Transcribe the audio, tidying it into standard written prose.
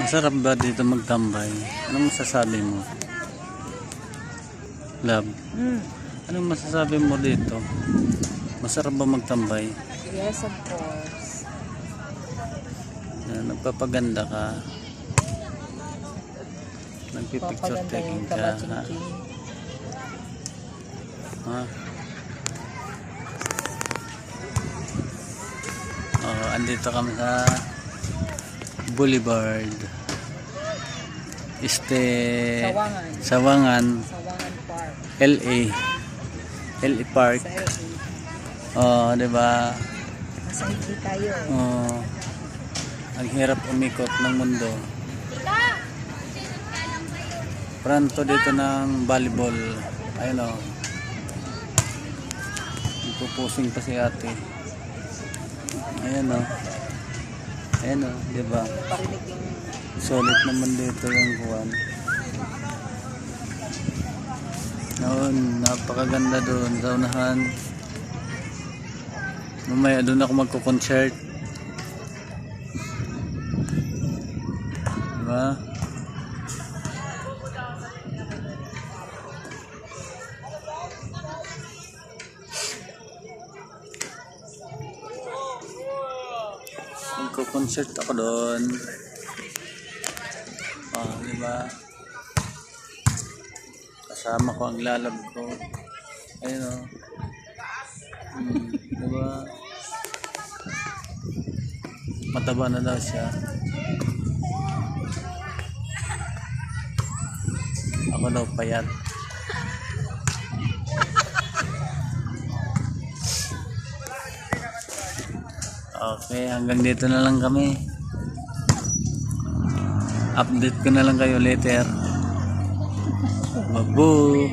Masarap ba dito magtambay? Anong masasabi mo? Love? Anong masasabi mo dito? Masarap ba magtambay? Yes, of course. Nagpapaganda ka. Nagpipicture taking ka. Ha? Andito kami sa Boulevard. Sawangan. Sawangan Park. LA. LA Park. Sa LA. Di ba? Nasa hindi tayo. Ang hirap umikot ng mundo. Pranto dito ng volleyball. Ayun o. Pupusing pa si ate. Ayan o. Ayan o, diba? Parinig yung... Solid naman dito yung kuwan. Noon, napakaganda doon sa unahan. Mamaya doon ako magko-concert. Diba? Magko-concert ako doon. Diba? Kasama ko ang lalab ko. Ayun o. Diba? Mataba na daw siya. Ako daw payat. Okay, hanggang dito na lang kami. Update ko na lang kayo later. Babu.